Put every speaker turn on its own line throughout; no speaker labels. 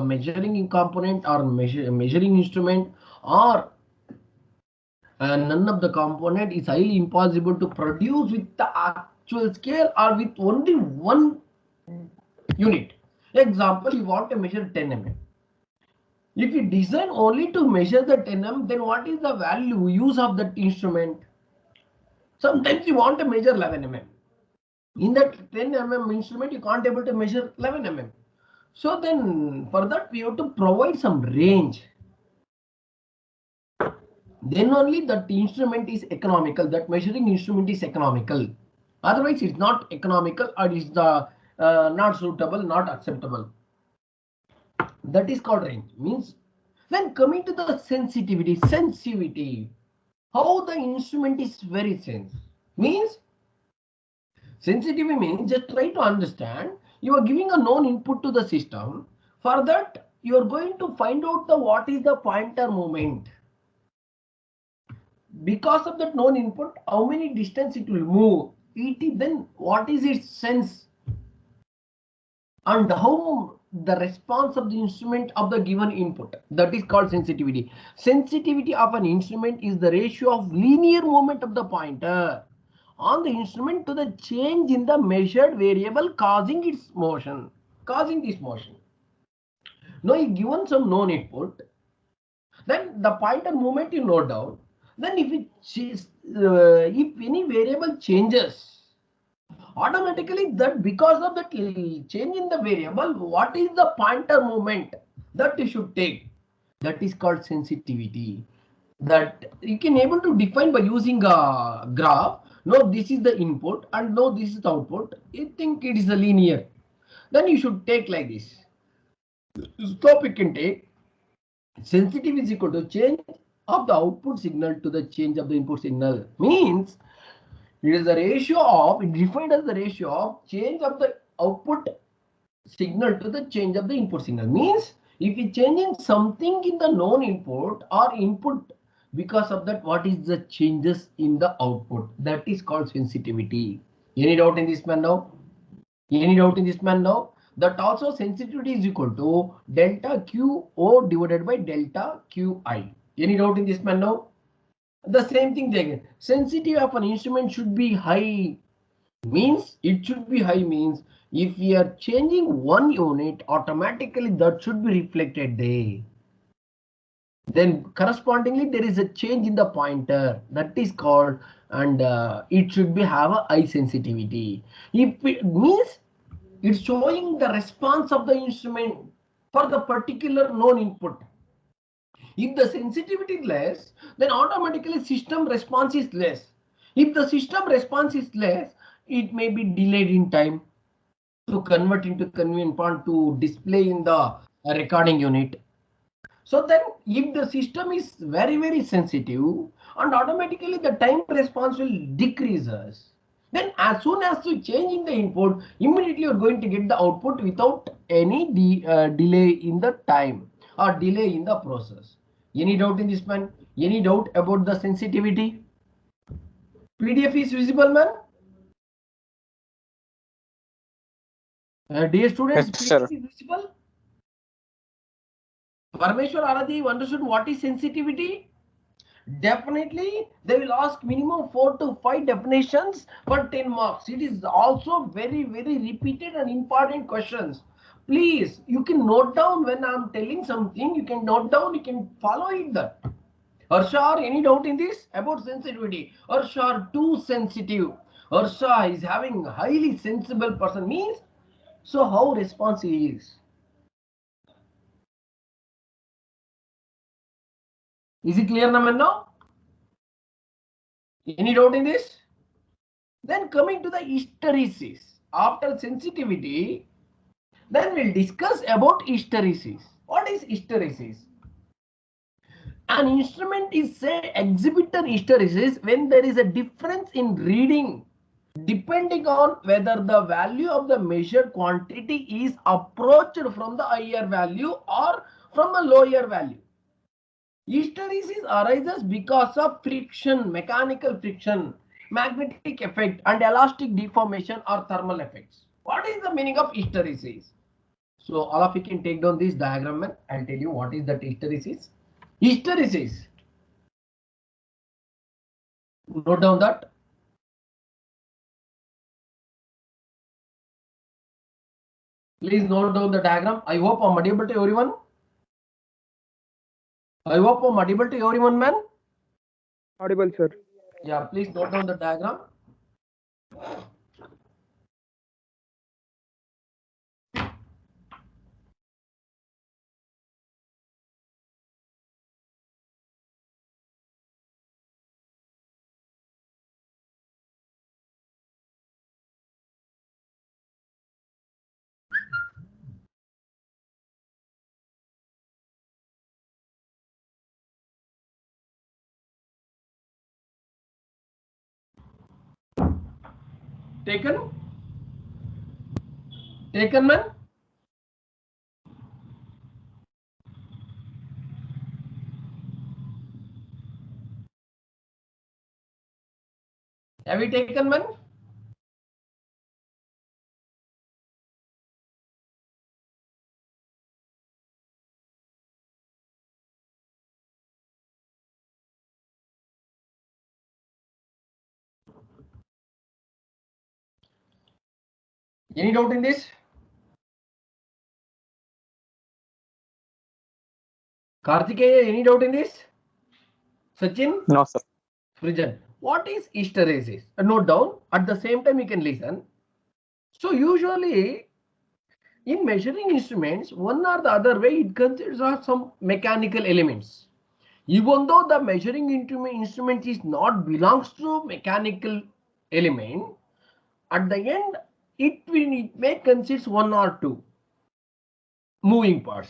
measuring component or measuring instrument, or none of the component is highly impossible to produce with the actual scale or with only one unit. Example, you want to measure 10 mm. If you design only to measure the 10 mm, then what is the value use of that instrument? Sometimes you want to measure 11 mm. In that 10 mm instrument, you can't able to measure 11 mm. So then for that we have to provide some range. Then only that instrument is economical, that measuring instrument is economical. Otherwise it's not economical, or is the not suitable, not acceptable. That is called range. Means when coming to the sensitivity, how the instrument is very sensitive. Means sensitivity means, just try to understand, you are giving a known input to the system. For that you are going to find out the what is the pointer movement. Because of that known input, how many distance it will move, then what is its sense, and how the response of the instrument of the given input. That is called sensitivity. Sensitivity of an instrument is the ratio of linear movement of the pointer on the instrument to the change in the measured variable causing its motion. Causing this motion. Now, if given some known input, then the pointer movement you note down. Then if any variable changes, automatically that because of that change in the variable, what is the pointer movement that you should take? That is called sensitivity. That you can able to define by using a graph. No, this is the input and no, this is the output. You think it is a linear. Then you should take like this. Slope you can take. Sensitivity is equal to change of the output signal to the change of the input signal. Means it is the ratio of, it defined as the ratio of change of the output signal to the change of the input signal. Means if you changing something in the known input or input, because of that what is the changes in the output, that is called sensitivity. Any doubt in this man now? Any doubt in this man now? That also sensitivity is equal to delta QO divided by delta QI. Any doubt in this man now? The same thing again. Sensitivity of an instrument should be high. Means it should be high means if we are changing one unit, automatically that should be reflected there. Then correspondingly there is a change in the pointer, that is called, and it should be have a high sensitivity. If it means it's showing the response of the instrument for the particular known input. If the sensitivity is less, then automatically system response is less. If the system response is less, it may be delayed in time to convert into convenient point to display in the recording unit. So then if the system is very sensitive, and automatically the time response will decreases. Then as soon as you change in the input, immediately you are going to get the output without any delay in the time or delay in the process. Any doubt in this, man? Any doubt about the sensitivity? PDF is visible, man? Dear students,
Yes, sir.
PDF is visible? Parmeshwar Aradhi, you understood what is sensitivity? Definitely, they will ask minimum 4 to 5 definitions for 10 marks. It is also very repeated and important questions. Please, you can note down when I am telling something. You can note down. You can follow it. That. Harsha, any doubt in this about sensitivity? Harsha, too sensitive. Harsha is having highly sensible person means. So how responsive he is? Is it clear now? Any doubt in this? Then coming to the hysteresis. After sensitivity, then we'll discuss about hysteresis. What is hysteresis? An instrument is say exhibitor hysteresis when there is a difference in reading depending on whether the value of the measured quantity is approached from the higher value or from a lower value. Hysteresis arises because of friction, mechanical friction, magnetic effect, and elastic deformation or thermal effects. What is the meaning of hysteresis? So all of you can take down this diagram and I'll tell you what is that hysteresis. Hysteresis. Note down that. Please note down the diagram. I hope I'm audible to everyone. I hope I'm audible to everyone, man.
Audible, sir.
Yeah, please note down the diagram. Taken? Taken, man? Have you taken, man? Any doubt in this? Kartikeya, any doubt in this? Sachin?
No, sir.
Frijan, what is hysteresis? Note down. At the same time, you can listen. So usually, in measuring instruments, one or the other way, it considers some mechanical elements. Even though the measuring instrument is not belongs to mechanical element, at the end, it may consists one or two moving parts.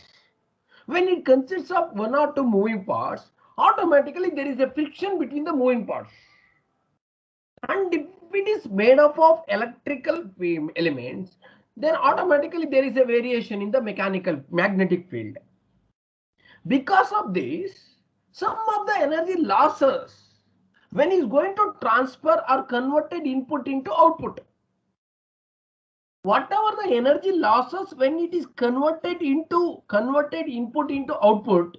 When it consists of one or two moving parts, automatically there is a friction between the moving parts. And if it is made up of electrical elements, then automatically there is a variation in the magnetic field. Because of this, some of the energy losses when is going to transfer or converted input into output. Whatever the energy losses when it is converted input into output,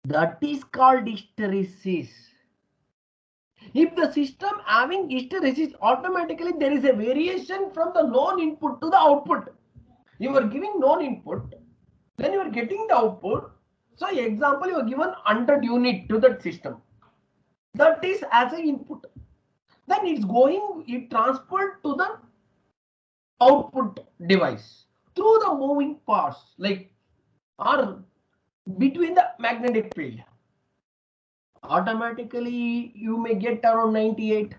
that is called hysteresis. If the system having hysteresis, automatically there is a variation from the known input to the output. You are giving known input, then you are getting the output. So example, you are given 100 unit to that system. That is as an input. Then it transferred to the output device through the moving parts, like or between the magnetic field. Automatically you may get around 98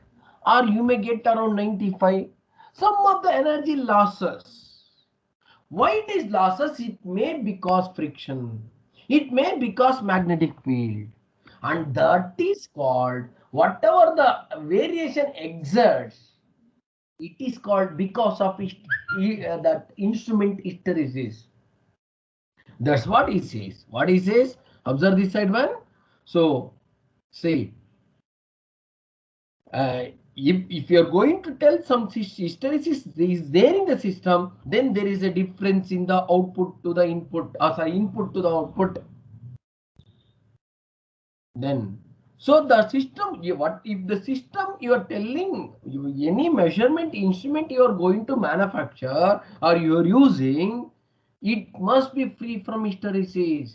or you may get around 95. Some of the energy losses. Why it is losses? It may because friction. It may because magnetic field. And that is called, whatever the variation exerts, it is called because of that instrument hysteresis. That's what he says. What he says, observe this side one. So say, if you're going to tell some hysteresis is there in the system, then there is a difference in the output to the input, input to the output. Then, so the system, what if the system you are telling, any measurement instrument you are going to manufacture or you are using, it must be free from hysteresis.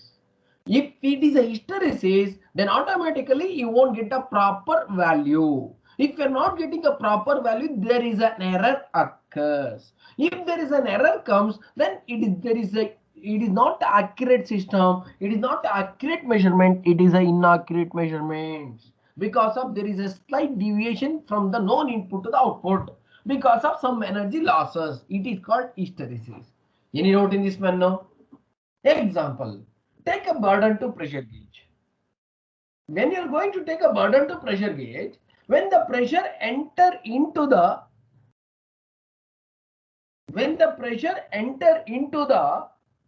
If it is a hysteresis, then automatically you won't get a proper value. If you're not getting a proper value, there is an error occurs. If there is an error comes, then it is not accurate system. It is not accurate measurement. It is an inaccurate measurement because of there is a slight deviation from the known input to the output because of some energy losses. It is called hysteresis. Any note in this man now? Example, take a burden to pressure gauge. When you are going to take a burden to pressure gauge, when the pressure enter into the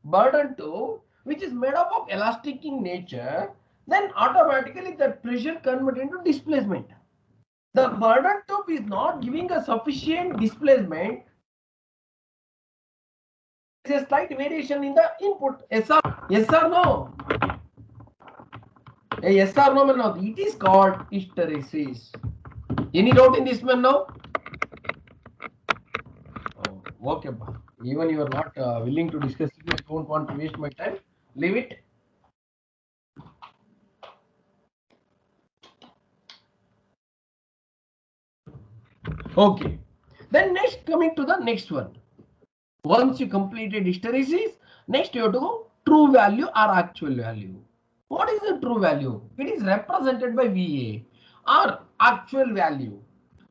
burden tube, which is made up of elastic in nature, then automatically that pressure convert into displacement. The burden tube is not giving a sufficient displacement. is a slight variation in the input. Yes or no? Yes or no, man? No. It is called hysteresis. Any doubt in this, man? No. Oh, okay. Even you are not willing to discuss it, I don't want to waste my time. Leave it. Okay. Then next, coming to the next one. Once you completed hysteresis, next you have to go true value or actual value. What is the true value? It is represented by VA or actual value.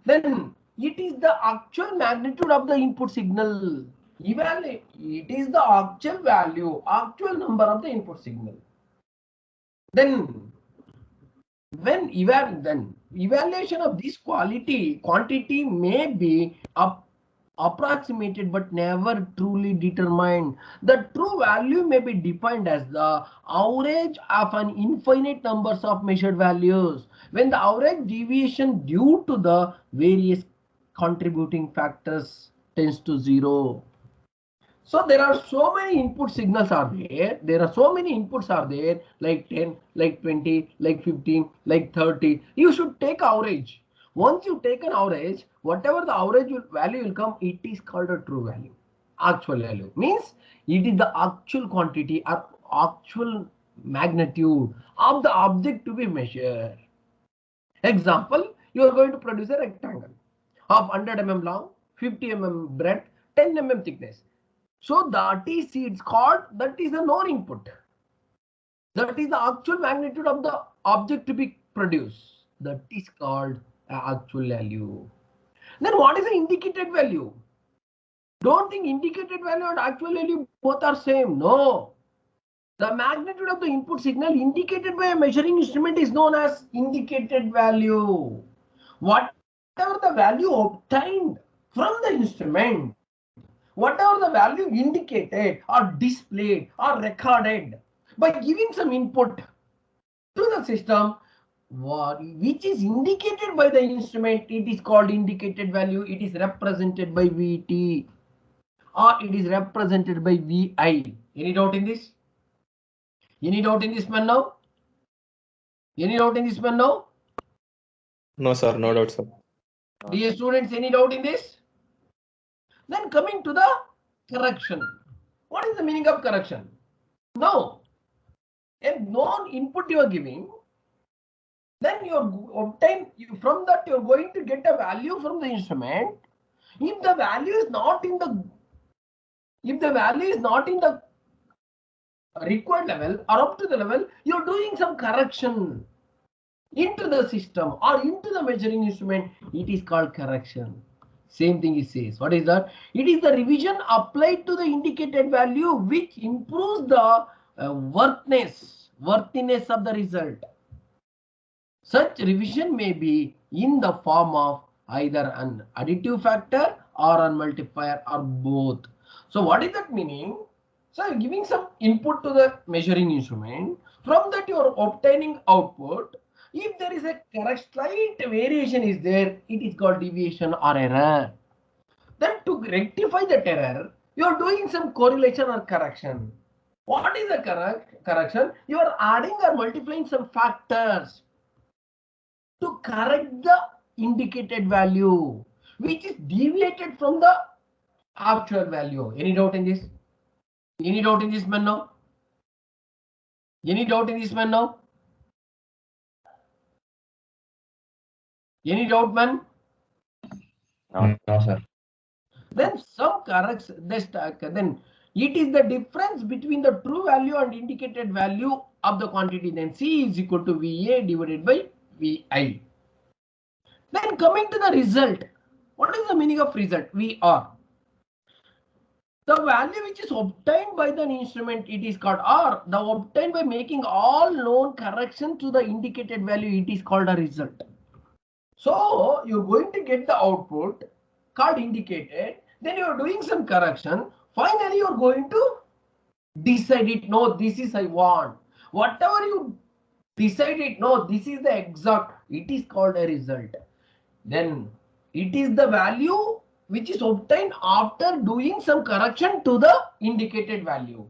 Then it is the actual magnitude of the input signal. It is the actual value, actual number of the input signal. Then when evaluation of this quantity may be approximated but never truly determined. The true value may be defined as the average of an infinite numbers of measured values when the average deviation due to the various contributing factors tends to 0. So there are so many input signals are there. There are so many inputs are there, like 10, like 20, like 15, like 30. You should take average. Once you take an average, whatever the average value will come, it is called a true value. Actual value means it is the actual quantity or actual magnitude of the object to be measured. Example, you are going to produce a rectangle of 100 mm long, 50 mm breadth, 10 mm thickness. So that is called, that is a known input. That is the actual magnitude of the object to be produced. That is called actual value. Then what is the indicated value? Don't think indicated value and actual value both are same. No. The magnitude of the input signal indicated by a measuring instrument is known as indicated value. Whatever the value obtained from the instrument, whatever the value indicated or displayed or recorded by giving some input to the system, which is indicated by the instrument, it is called indicated value. It is represented by VT or it is represented by VI. Any doubt in this? Any doubt in this, man? Now? Any doubt in this, man? Now?
No, sir. No doubt, sir.
Dear students, any doubt in this? Then coming to the correction. What is the meaning of correction? Now, a known input you are giving, then you obtain from that you are going to get a value from the instrument. If the value is not in the required level or up to the level, you are doing some correction into the system or into the measuring instrument. It is called correction. Same thing it says. What is that? It is the revision applied to the indicated value which improves the worthiness of the result. Such revision may be in the form of either an additive factor or a multiplier or both. So what is that meaning? So you're giving some input to the measuring instrument. From that you are obtaining output. If there is a slight variation is there, it is called deviation or error. Then to rectify that error, you are doing some correlation or correction. What is the correction? You are adding or multiplying some factors to correct the indicated value, which is deviated from the actual value. Any doubt in this? Any doubt in this, man? No? Any doubt in this, man? No? Any doubt, man?
No, sir.
Then some corrects this. Then it is the difference between the true value and indicated value of the quantity. Then C is equal to VA divided by VI. Then coming to the result. What is the meaning of result? VR. The value which is obtained by the instrument, it is called, or the obtained by making all known correction to the indicated value, it is called a result. So you're going to get the output called indicated, then you're doing some correction. Finally, you're going to decide it. No, this is I want. Whatever you decide it, no, this is the exact, it is called a result. Then it is the value which is obtained after doing some correction to the indicated value.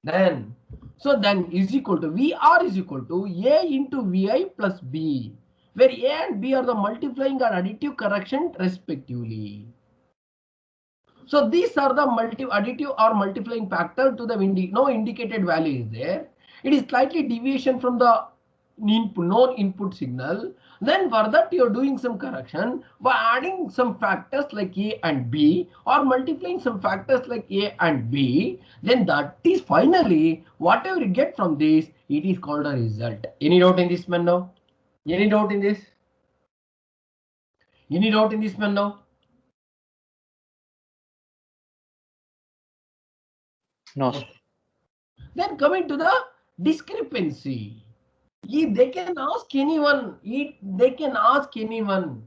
Then, so then is equal to VR is equal to A into VI plus B, where A and B are the multiplying or additive correction respectively. So these are the additive or multiplying factor to the no indicated value is there. It is slightly deviation from the known input signal. Then for that you are doing some correction by adding some factors like A and B or multiplying some factors like A and B. Then that is finally whatever you get from this, it is called a result. Any doubt in this, man? Now? Any doubt in this? Any doubt in this, man? Now?
No.
Then coming to the discrepancy. They can ask anyone. They can ask anyone.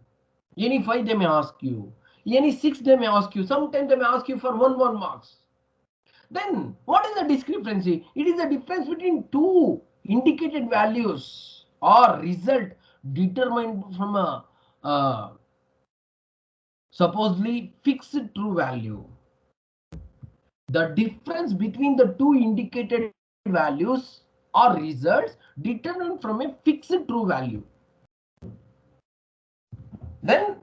Any 5 they may ask you. Any 6 they may ask you. Sometimes they may ask you for 1 marks. Then what is the discrepancy? It is the difference between two indicated values or result determined from a supposedly fixed true value. The difference between the two indicated values or results determined from a fixed true value. Then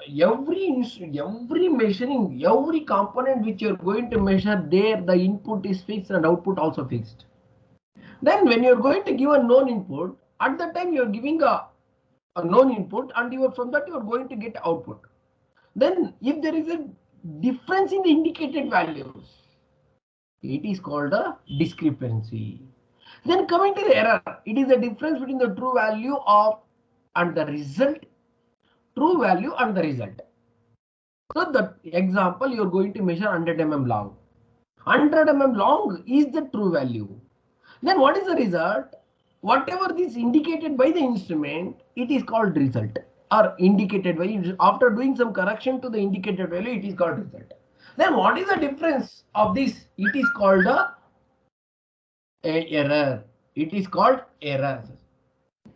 every measuring, every component which you're going to measure there, the input is fixed and output also fixed. Then when you're going to give a known input, at that time you're giving a known input and from that you're going to get output. Then if there is a difference in the indicated values, it is called a discrepancy. Then coming to the error, it is the difference between the true value of and the result, true value and the result. So the example, you are going to measure 100 mm long. 100 mm long is the true value. Then what is the result? Whatever is indicated by the instrument, it is called result or indicated value. After doing some correction to the indicated value, it is called result. Then what is the difference of this? It is called a error. It is called error.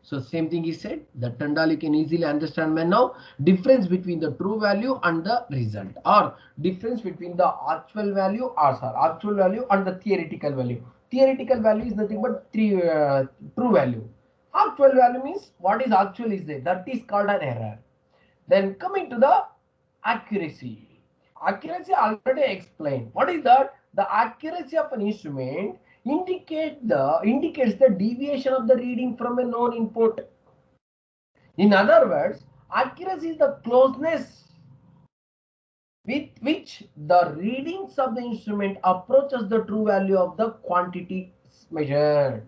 So same thing is said. That and all you can easily understand now. Difference between the true value and the result, or difference between the actual value actual value and the theoretical value. Theoretical value is nothing but true value. Actual value means what is actual is there. That is called an error. Then coming to the accuracy. Accuracy already explained. What is that? The accuracy of an instrument indicates the deviation of the reading from a known input. In other words, accuracy is the closeness with which the readings of the instrument approaches the true value of the quantity measured.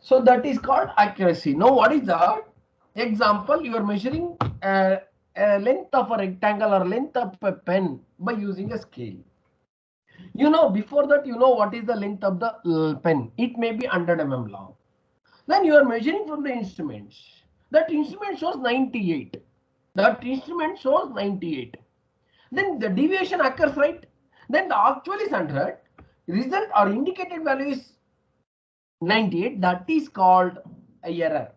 So that is called accuracy. Now what is that? Example, you are measuring a length of a rectangle or length of a pen by using a scale. You know, before that, you know what is the length of the pen. It may be 100 mm long. Then you are measuring from the instrument. That instrument shows 98. That instrument shows 98. Then the deviation occurs, right? Then the actual is 100. Result or indicated value is 98. That is called a error.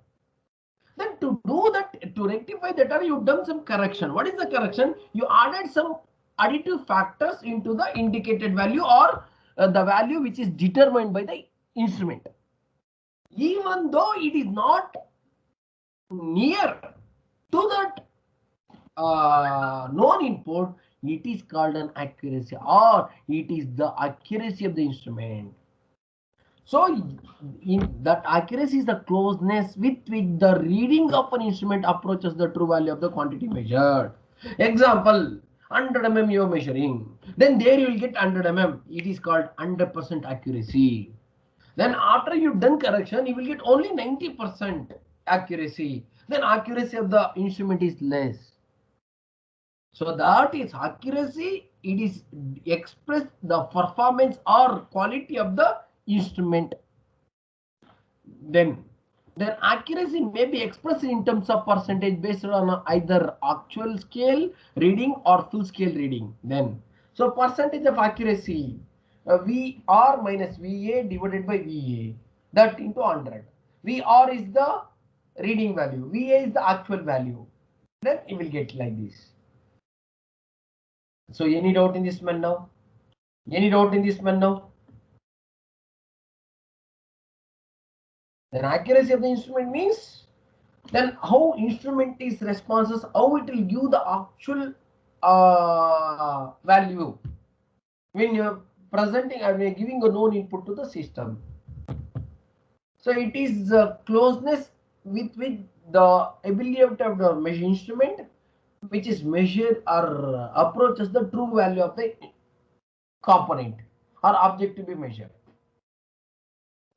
Then to do that, to rectify that error, you've done some correction. What is the correction? You added some additive factors into the indicated value or the value which is determined by the instrument. Even though it is not near to that known input, it is called an accuracy, or it is the accuracy of the instrument. So in that accuracy is the closeness with which the reading of an instrument approaches the true value of the quantity measured. Example, 100 mm you are measuring. Then there you will get 100 mm. It is called 100% accuracy. Then after you've done correction, you will get only 90% accuracy. Then accuracy of the instrument is less. So that is accuracy. It is express the performance or quality of the instrument. Then accuracy may be expressed in terms of percentage based on either actual scale reading or full scale reading. Then so percentage of accuracy, VR minus VA divided by VA, that into 100. VR is the reading value, VA is the actual value. Then you will get like this. So any doubt in this man now? Any doubt in this man now? Then accuracy of the instrument means then how instrument is responses, how it will give the actual value when you're presenting and you're giving a known input to the system. So it is closeness with the ability of the measure instrument which is measured or approaches the true value of the component or object to be measured.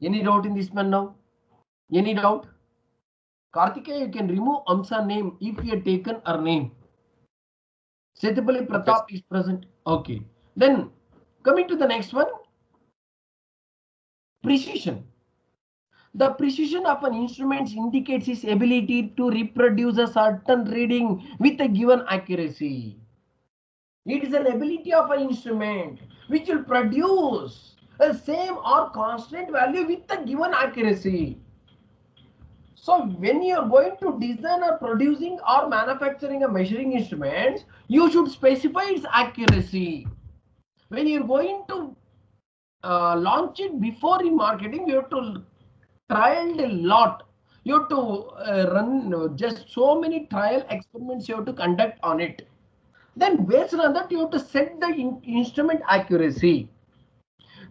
Any doubt in this man now? Any doubt? Karthikeya, you can remove Amsa name if you have taken her name. Setapalli Pratap is present. Okay. Then coming to the next one, precision. The precision of an instrument indicates its ability to reproduce a certain reading with a given accuracy. It is an ability of an instrument which will produce a same or constant value with a given accuracy. So when you are going to design or producing or manufacturing a measuring instrument, you should specify its accuracy. When you're going to launch it before in marketing, you have to trial a lot. You have to run just so many trial experiments you have to conduct on it. Then based on that, you have to set the instrument accuracy.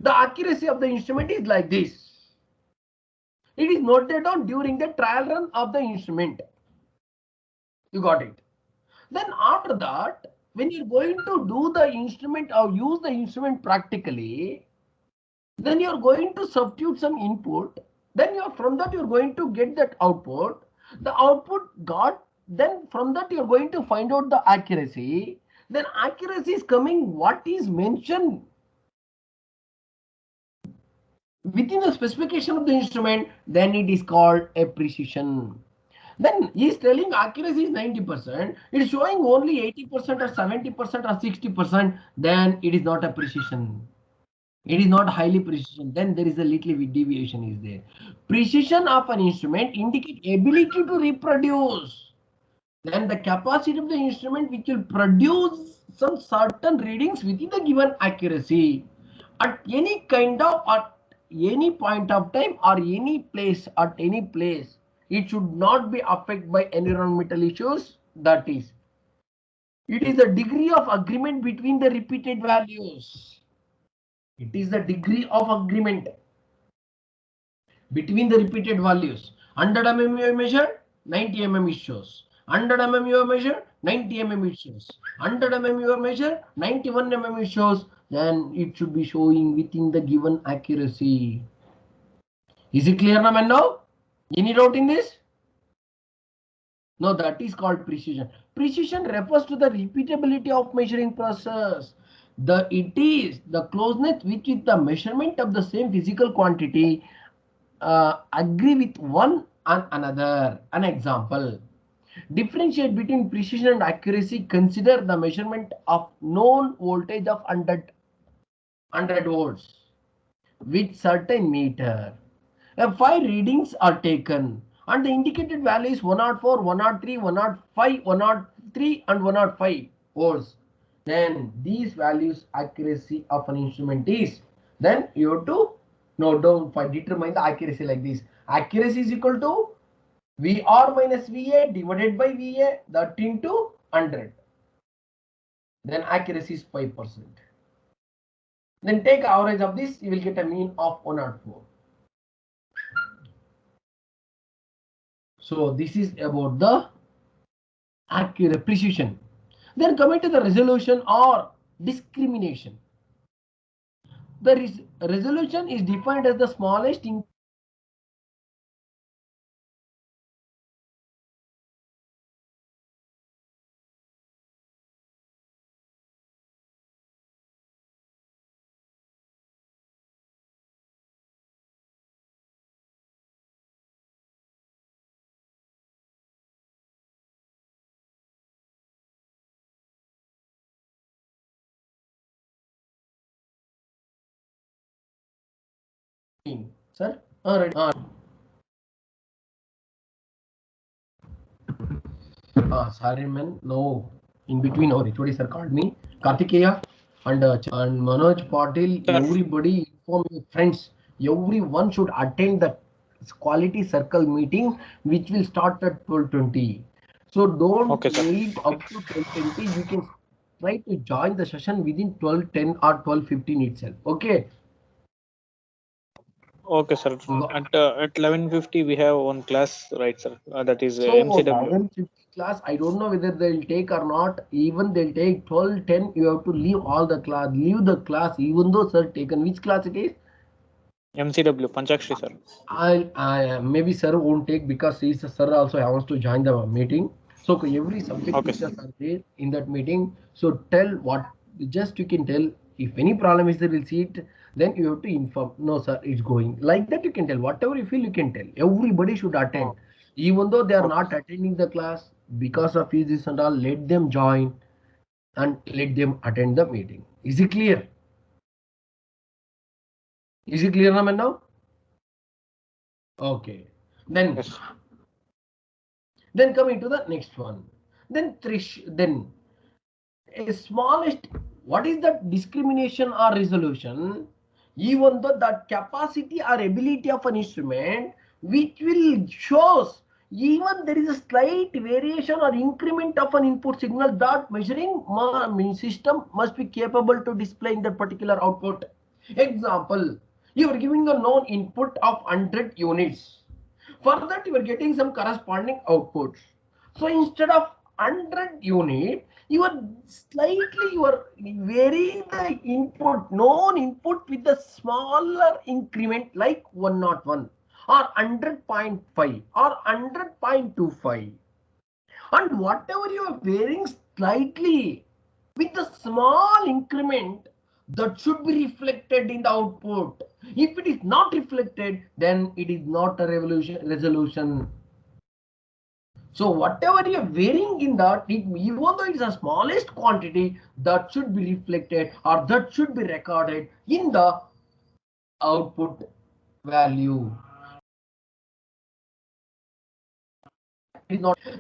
The accuracy of the instrument is like this. It is noted down during the trial run of the instrument. You got it. Then after that, when you're going to do the instrument or use the instrument practically, then you're going to substitute some input. Then from that you're going to get that output. The output got, then from that you're going to find out the accuracy. Then accuracy is coming what is mentioned within the specification of the instrument, then it is called a precision. Then he is telling accuracy is 90%, it is showing only 80% or 70% or 60%, then it is not a precision. It is not highly precision, then there is a little bit deviation is there. Precision of an instrument indicate ability to reproduce. Then the capacity of the instrument which will produce some certain readings within the given accuracy at any kind of, at any point of time or any place, at any place. It should not be affected by environmental issues. That is, it is the degree of agreement between the repeated values. It is the degree of agreement between the repeated values. 100 mm you measure, 90 mm it shows. 100 mm you measure, 90 mm it shows. 100 mm you measure, 91 mm it shows. Then it should be showing within the given accuracy. Is it clear now? Any doubt in this? No, that is called precision. Precision refers to the repeatability of measuring process. It is the closeness with which the measurement of the same physical quantity agree with one and another. An example. Differentiate between precision and accuracy. Consider the measurement of known voltage of 100 volts with certain meter. 5 readings are taken and the indicated value is 104, 103, 105, 103 and 105 volts. Then these values accuracy of an instrument is, then you have to note down for determine the accuracy like this. Accuracy is equal to VR minus VA divided by VA, that into 100. Then accuracy is 5%. Then take average of this, you will get a mean of 104. So this is about the accurate precision. Then coming to the resolution or discrimination. The resolution is defined as the smallest sir. All right. Sorry, man. No. In between, our HOD sir called me, Kartikeya and Manoj Patil,
Sir.
everybody inform your friends. Everyone should attend the quality circle meeting, which will start at 12:20. So don't
Okay, sir.
wait up to 12:20. You can try to join the session within 12:10 or 12:15 itself. Okay.
Okay, sir. At 11:50 we have one class, right, sir? That is
So
MCW.
11:50 class, I don't know whether they'll take or not. Even they'll take 12:10. You have to leave all the class. Leave the class, even though sir taken which class it is.
MCW, Panchakshi, sir.
I maybe sir won't take because he's a sir also wants to join the meeting. So every subject
Okay,
teachers are there in that meeting. So tell what just you can tell if any problem is there, we'll see it. Then you have to inform. No sir, it's going like that. You can tell whatever you feel. You can tell. Everybody should attend, even though they are
Okay.
not attending the class because of this and all. Let them join and let them attend the meeting. Is it clear? Is it clear now? Okay. Then.
Yes.
Then coming to the next one. Then a smallest, what is the discrimination or resolution? Even though that capacity or ability of an instrument, which will shows even there is a slight variation or increment of an input signal, that measuring system must be capable to display in that particular output. Example, you are giving a known input of 100 units. For that, you are getting some corresponding outputs. So instead of 100 unit, you are varying the input, known input with the smaller increment like 101 or 100.5 or 100.25. And whatever you are varying slightly with a small increment, that should be reflected in the output. If it is not reflected, then it is not a resolution. So whatever you are varying in that, even though it's the smallest quantity, that should be reflected or that should be recorded in the output value.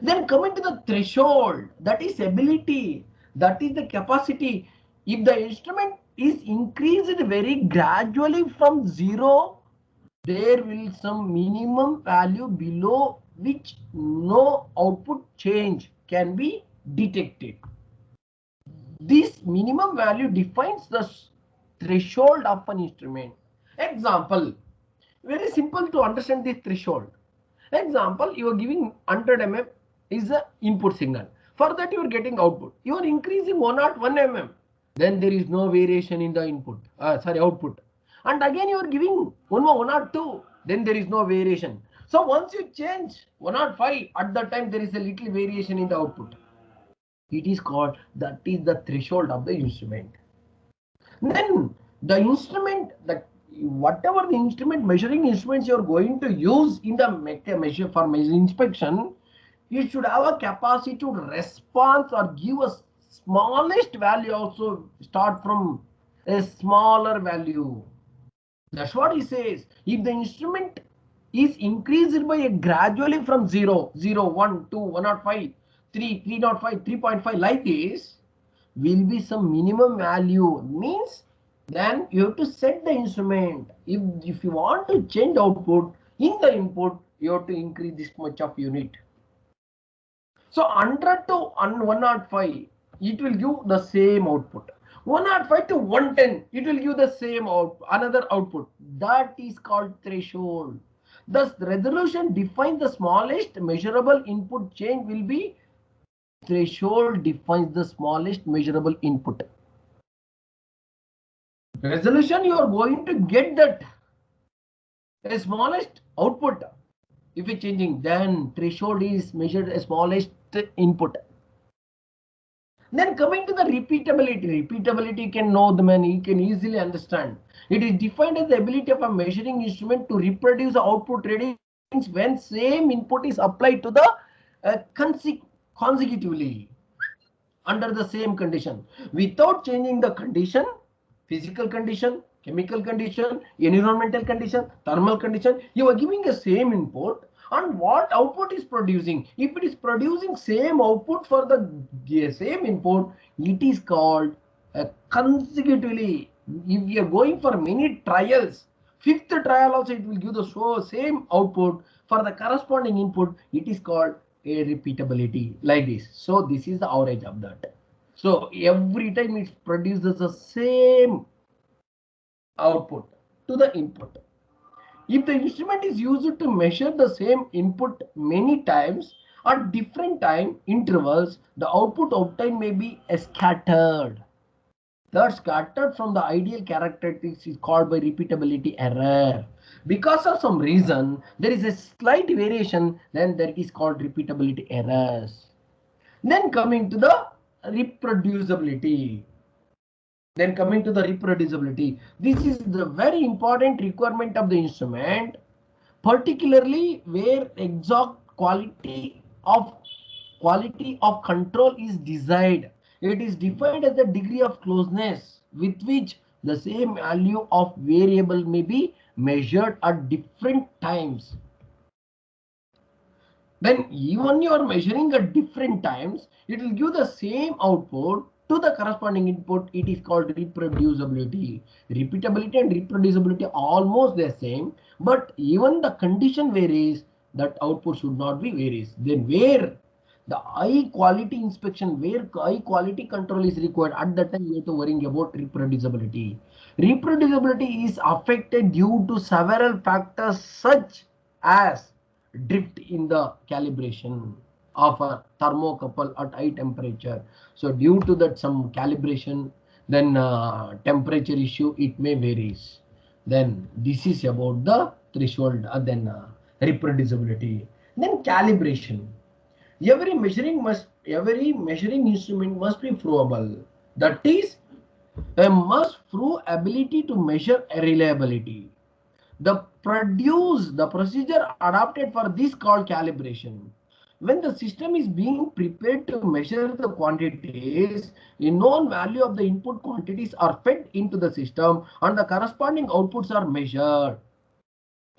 Then coming to the threshold, that is ability, that is the capacity. If the instrument is increased very gradually from 0, there will some minimum value below which no output change can be detected. This minimum value defines the threshold of an instrument. Example, very simple to understand this threshold. Example, you are giving 100 mm is the input signal. For that you are getting output. You are increasing 101 mm. Then there is no variation in the output. And again you are giving 102. Then there is no variation. So once you change 105, at that time there is a little variation in the output. It is called, that is the threshold of the instrument. Then the instrument, whatever the instrument, measuring instruments you are going to use in the measure for inspection, you should have a capacity to respond or give a smallest value, also start from a smaller value. That's what he says. If the instrument is increased by a gradually from 0, 0, 1, 2, 105, 3, 305, 3.5 like this, will be some minimum value. Means then you have to set the instrument. If you want to change output in the input, you have to increase this much of unit. So 100 to 105, it will give the same output. 105 to 110, it will give the same another output. That is called threshold. Thus, the resolution defines the smallest measurable input change will be threshold defines the smallest measurable input. Resolution, you are going to get that the smallest output. If you're changing, then threshold is measured as smallest input. Then coming to the repeatability you can know the man, you can easily understand. It is defined as the ability of a measuring instrument to reproduce the output readings when same input is applied to the consecutively under the same condition without changing the condition, physical condition, chemical condition, environmental condition, thermal condition. You are giving the same input and what output is producing. If it is producing same output for the same input, it is called consecutively. If you are going for many trials, fifth trial also it will give the same output for the corresponding input, it is called a repeatability, like this. So this is the average of that. So every time it produces the same output to the input. If the instrument is used to measure the same input many times at different time intervals, the output obtained may be scattered. That scattered from the ideal characteristics is called by repeatability error. Because of some reason, there is a slight variation, then that is called repeatability errors. Then coming to the reproducibility. This is the very important requirement of the instrument, particularly where exact quality of control is desired. It is defined as the degree of closeness with which the same value of variable may be measured at different times. Then even you are measuring at different times, it will give the same output to the corresponding input. It is called reproducibility. Repeatability and reproducibility are almost the same, but even the condition varies, that output should not be varies. Then where the high quality inspection, where high quality control is required, at that time you have to worry about reproducibility. Reproducibility is affected due to several factors such as drift in the calibration of a thermocouple at high temperature. So due to that some calibration, then temperature issue, it may varies. Then this is about the threshold, reproducibility. Then calibration. Every measuring instrument must be provable. That is, a must prove ability to measure reliability. The procedure adopted for this called calibration. When the system is being prepared to measure the quantities, a known value of the input quantities are fed into the system and the corresponding outputs are measured.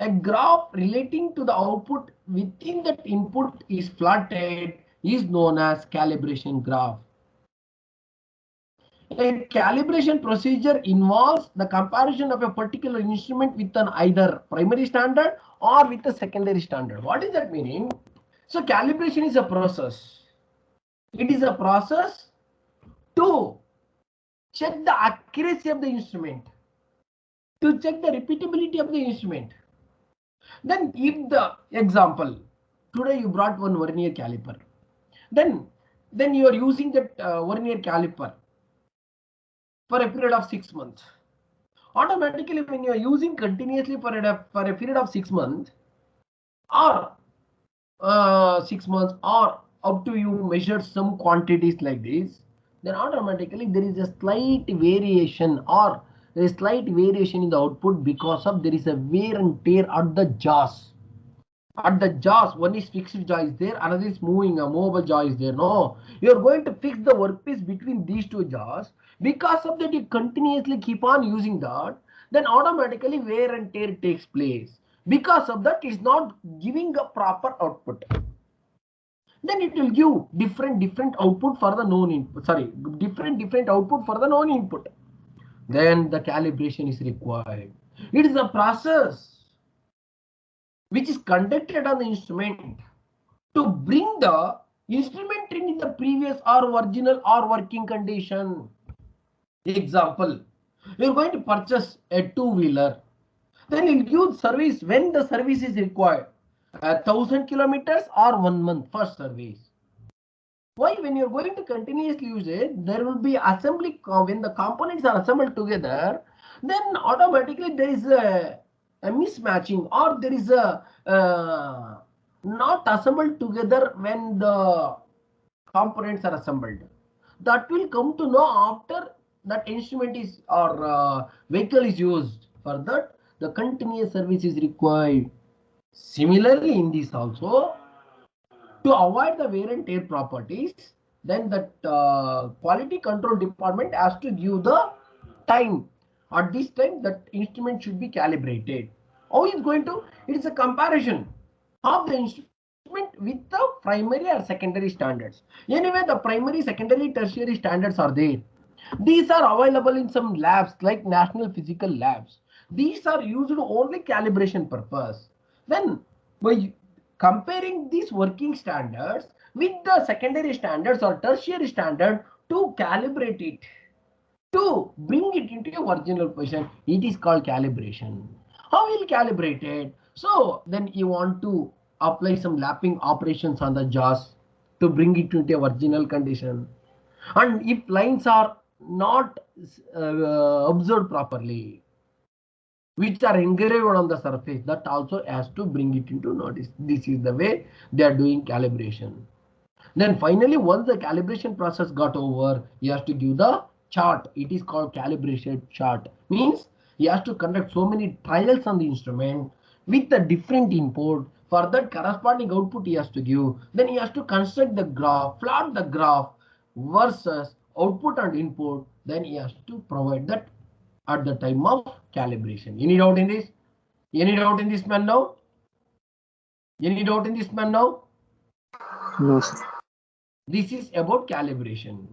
A graph relating to the output within that input is plotted is known as calibration graph. A calibration procedure involves the comparison of a particular instrument with an either primary standard or with a secondary standard. What is that meaning? So calibration is a process. It is a process to check the accuracy of the instrument, to check the repeatability of the instrument. Then if the example, today you brought one vernier caliper, then you are using that vernier caliper for a period of 6 months. Automatically, when you are using continuously for a period of 6 months, or 6 months, or up to you measure some quantities like this, then automatically there is a slight variation or a slight variation in the output because of there is a wear and tear at the jaws. At the jaws, one is fixed jaw is there, another is moving, a mobile jaw is there. No, you are going to fix the workpiece between these two jaws. Because of that, you continuously keep on using that, then automatically wear and tear takes place. Because of that, it's not giving a proper output. Then it will give different output for the known input. Sorry, different output for the known input. Then the calibration is required. It is a process which is conducted on the instrument to bring the instrument in the previous or original or working condition. Example, you're going to purchase a two-wheeler. Then you'll give service when the service is required. 1,000 kilometers or 1 month for service. Why? When you're going to continuously use it, there will be assembly. When the components are assembled together, then automatically there is a mismatching, or there is a not assembled together when the components are assembled. That will come to know after that instrument is or vehicle is used. For that, the continuous service is required. Similarly, in this also, to avoid the wear and tear properties, then that quality control department has to give the time. At this time, that instrument should be calibrated. How is going to? It is a comparison. of the instrument with the primary or secondary standards. Anyway, the primary, secondary, tertiary standards are there. These are available in some labs like National Physical Labs. These are used only calibration purpose. Then by comparing these working standards with the secondary standards or tertiary standard to calibrate it, to bring it into a original position, it is called calibration. How will calibrate it? So then you want to apply some lapping operations on the jaws to bring it into a original condition. And if lines are not observed properly, which are engraved on the surface, that also has to bring it into notice. This is the way they are doing calibration. Then finally, once the calibration process got over, he has to give the chart. It is called calibration chart. Means he has to conduct so many trials on the instrument with a different input. For that corresponding output he has to give. Then he has to construct the graph, plot the graph versus output and input. Then he has to provide that at the time of calibration. Any doubt in this? Any doubt in this man now? Any doubt in this man now?
No, sir.
This is about calibration.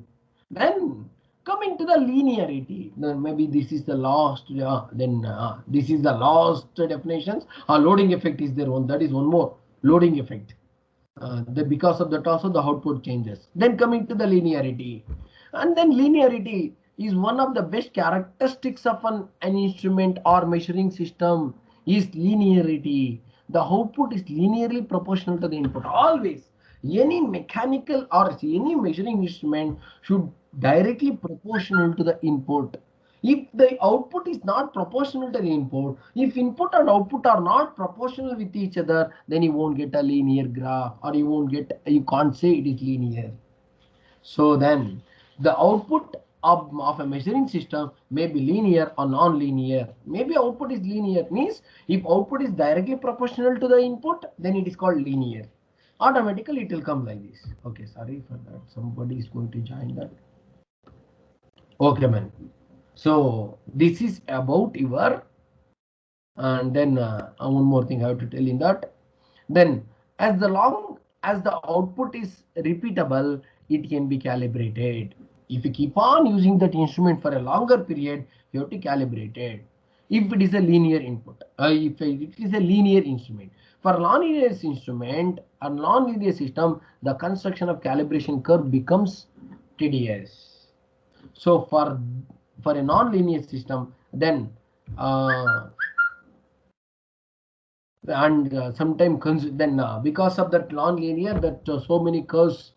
Then coming to the linearity, then maybe this is the last. This is the last definitions. Loading effect is there one. That is one more loading effect. Because of that also the output changes. Then coming to the linearity, and then linearity is one of the best characteristics of an instrument or measuring system is linearity. The output is linearly proportional to the input. Always any mechanical or any measuring instrument should directly proportional to the input. If the output is not proportional to the input, if input and output are not proportional with each other, then you won't get a linear graph, or you can't say it is linear. So then the output of a measuring system may be linear or non-linear. Maybe output is linear, means if output is directly proportional to the input, then it is called linear. Automatically it will come like this. Okay, sorry for that. Somebody is going to join that. Okay, man. So this is about your, and then one more thing I have to tell in that. Then as long as the output is repeatable, it can be calibrated. If you keep on using that instrument for a longer period, you have to calibrate it. If it is a linear input, if it is a linear instrument. For non-linear instrument or non-linear system, the construction of calibration curve becomes tedious. So for a non-linear system, then sometimes then because of that non-linear, that so many curves,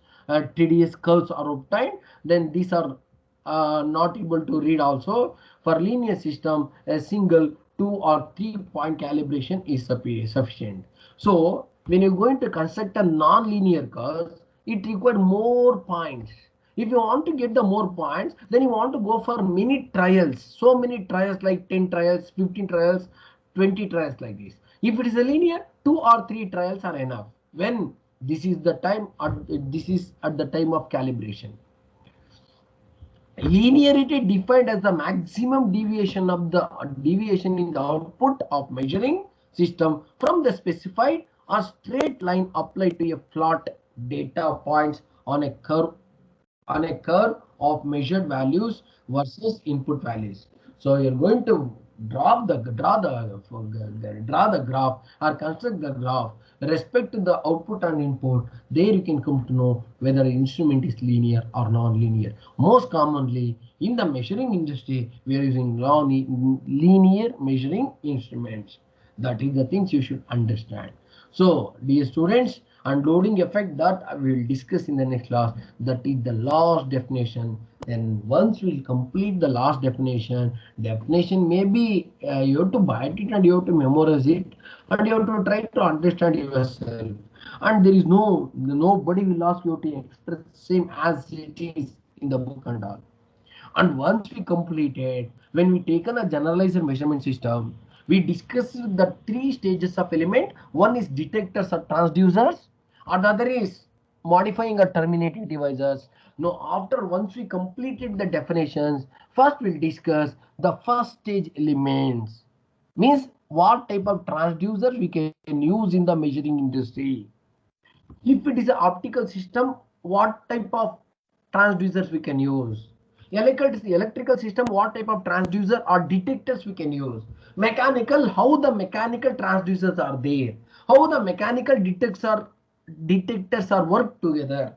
tedious curves are obtained, then these are not able to read also. For linear system, a single 2 or 3 point calibration is sufficient. So when you're going to construct a non-linear curve, it requires more points. If you want to get the more points, then you want to go for many trials, so many trials, like 10 trials, 15 trials, 20 trials, like this. If it is a linear, 2 or 3 trials are enough. When this is the time, this is at the time of calibration. Linearity defined as the maximum deviation in the output of measuring system from the specified or straight line applied to a plot data points on a curve of measured values versus input values. So you're going to draw the graph or construct the graph respect to the output and input. There you can come to know whether an instrument is linear or non-linear. Most commonly in the measuring industry, we are using linear measuring instruments. That is the things you should understand. So dear students, unloading effect that we will discuss in the next class, that is the last definition. And once we will complete the last definition maybe you have to bite it and you have to memorize it and you have to try to understand yourself. And there is nobody will ask you to express same as it is in the book and all. And once we completed, when we taken a generalized measurement system, we discussed the 3 stages of element. One is detectors or transducers, and the other is modifying or terminating devices. Now, once we completed the definitions, first we'll discuss the first stage elements. Means what type of transducer we can use in the measuring industry. If it is an optical system, what type of transducers we can use. Electrical system, what type of transducer or detectors we can use. Mechanical, how the mechanical transducers are there, how the mechanical detectors are work together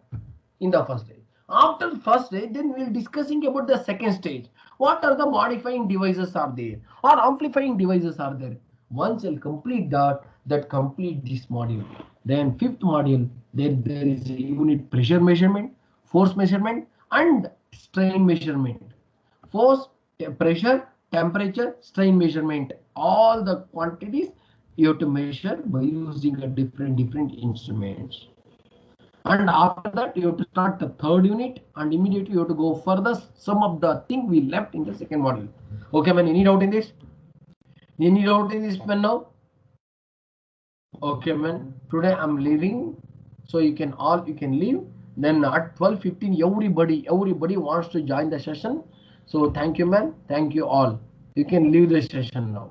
in the first stage. After the first stage, then we'll discussing about the second stage. What are the modifying devices are there or amplifying devices are there. Once I'll complete that complete this module. Then fifth module, there is a unit pressure measurement, force measurement, and strain measurement. Force, pressure, temperature, strain measurement. All the quantities you have to measure by using a different instruments. And after that, you have to start the third unit, and immediately you have to go further some of the thing we left in the second module. Okay, man, any doubt in this? Any doubt in this, man, now? Okay, man, today I'm leaving, so you can leave. Then at 12:15, everybody wants to join the session. So thank you, man. Thank you all. You can leave the session now.